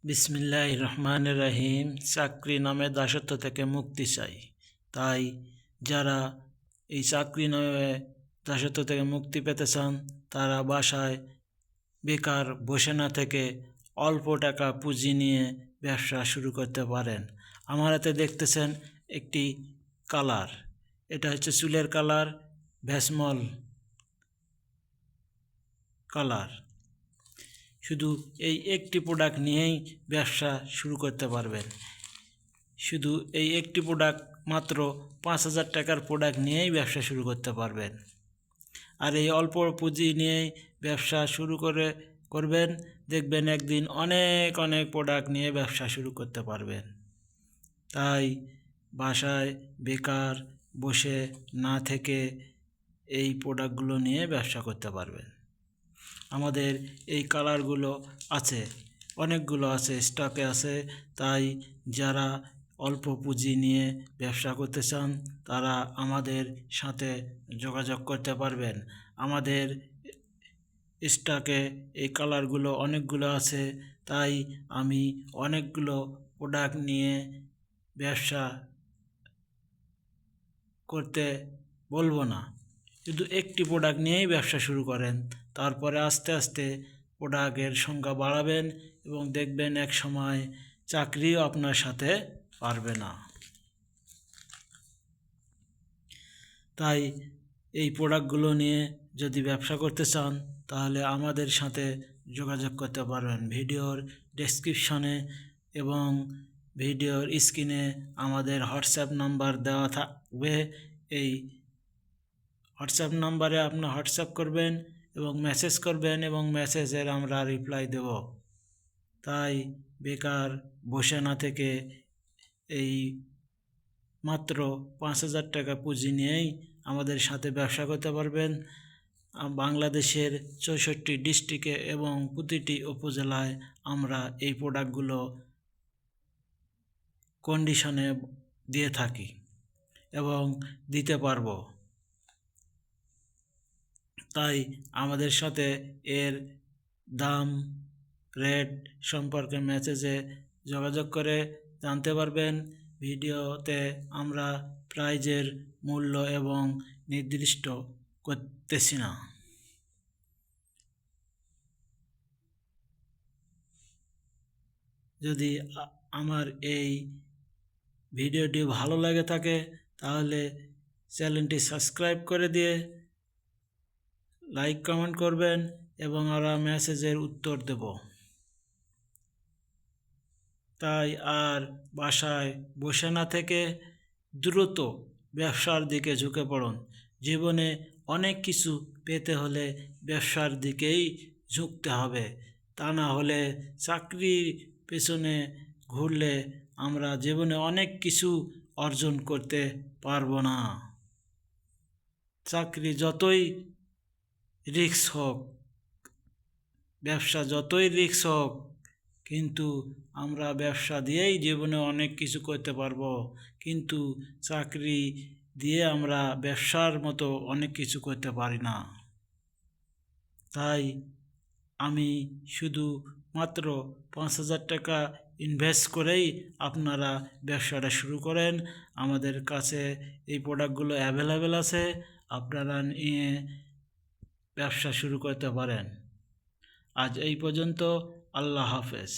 বিসমিল্লাহির রহমানির রহিম। চাকরি নামে দাসত্ব থেকে মুক্তি চাই। তাই যারা এই চাকরি নামে দাসত্ব থেকে মুক্তি পেতে চান, তারা বাসায় বেকার বসে না থেকে অল্প টাকা পুঁজি নিয়ে ব্যবসা শুরু করতে পারেন। আমার হাতে দেখতেছেন একটি কালার, এটা হচ্ছে চুলের কালার, ভ্যাসমল কালার। শুধু এই একটি প্রোডাক্ট নিয়েই ব্যবসা শুরু করতে পারবেন। শুধু এই একটি প্রোডাক্ট, মাত্র 5,000 টাকার প্রোডাক্ট নিয়েই ব্যবসা শুরু করতে পারবেন। আর এই অল্প পুঁজি নিয়েই ব্যবসা শুরু করবেন, দেখবেন একদিন অনেক অনেক প্রোডাক্ট নিয়ে ব্যবসা শুরু করতে পারবেন। তাই বাসায় বেকার বসে না থেকে এই প্রোডাক্টগুলো নিয়ে ব্যবসা করতে পারবেন। আমাদের এই কালারগুলো আছে, অনেকগুলো আছে, স্টকে আছে। তাই যারা অল্প পুঁজি নিয়ে ব্যবসা করতে চান, তারা আমাদের সাথে যোগাযোগ করতে পারবেন। আমাদের স্টকে এই কালারগুলো অনেকগুলো আছে। তাই আমি অনেকগুলো প্রোডাক্ট নিয়ে ব্যবসা করতে বলবো না, শুধু একটি প্রোডাক্ট নিয়েই ব্যবসা শুরু করেন। তারপরে আস্তে আস্তে প্রোডাক্টের সংখ্যা বাড়াবেন এবং দেখবেন এক সময় চাকরিও আপনার সাথে পারবে না। তাই এই প্রোডাক্টগুলো নিয়ে যদি ব্যবসা করতে চান, তাহলে আমাদের সাথে যোগাযোগ করতে পারবেন। ভিডিওর ডেসক্রিপশনে এবং ভিডিওর স্ক্রিনে আমাদের হোয়াটসঅ্যাপ নাম্বার দেওয়া থাকবে। এই হোয়াটসঅ্যাপ নাম্বারে আপনি হোয়াটসঅ্যাপ করবেন এবং মেসেজ করবেন, এবং মেসেজের আমরা রিপ্লাই দেব। তাই বেকার বসে না থেকে এই মাত্র 5,000 টাকা পুঁজি নিয়েই আমাদের সাথে ব্যবসা করতে পারবেন। বাংলাদেশের 64 ডিস্ট্রিক্টে এবং প্রতিটি উপজেলায় আমরা এই প্রোডাক্টগুলো কন্ডিশনে দিয়ে থাকি এবং দিতে পারবো। তাই আমাদের সাথে এর দাম, রেট সম্পর্কে মেসেজে যোগাযোগ করে জানতে পারবেন। ভিডিওতে আমরা প্রাইজের মূল্য এবং নির্দিষ্ট করতেছি না। যদি আমার এই ভিডিওটি ভালো লাগে থাকে, তাহলে চ্যানেলটি সাবস্ক্রাইব করে দিয়ে লাইক কমেন্ট করবেন এবং আমরা মেসেজের উত্তর দেব। তাই আর বাসায় বসে না থেকে দ্রুত ব্যবসার দিকে ঝুঁকে পড়ুন। জীবনে অনেক কিছু পেতে হলে ব্যবসার দিকেই ঝুঁকতে হবে। তা না হলে চাকরির পেছনে ঘুরলে আমরা জীবনে অনেক কিছু অর্জন করতে পারবো না। চাকরি যতই রিস্ক হোক, ব্যবসা যতই রিস্ক হোক, কিন্তু আমরা ব্যবসা দিয়েই জীবনে অনেক কিছু করতে পারবো। কিন্তু চাকরি দিয়ে আমরা ব্যবসার মতো অনেক কিছু করতে পারি না। তাই আমি শুধু মাত্র 5,000 টাকা ইনভেস্ট করেই আপনারা ব্যবসাটা শুরু করেন। আমাদের কাছে এই প্রোডাক্টগুলো অ্যাভেলেবেল আছে, আপনারা নিয়ে ব্যবসা শুরু করতে পারেন। আজ এই পর্যন্ত। আল্লাহ হাফেজ।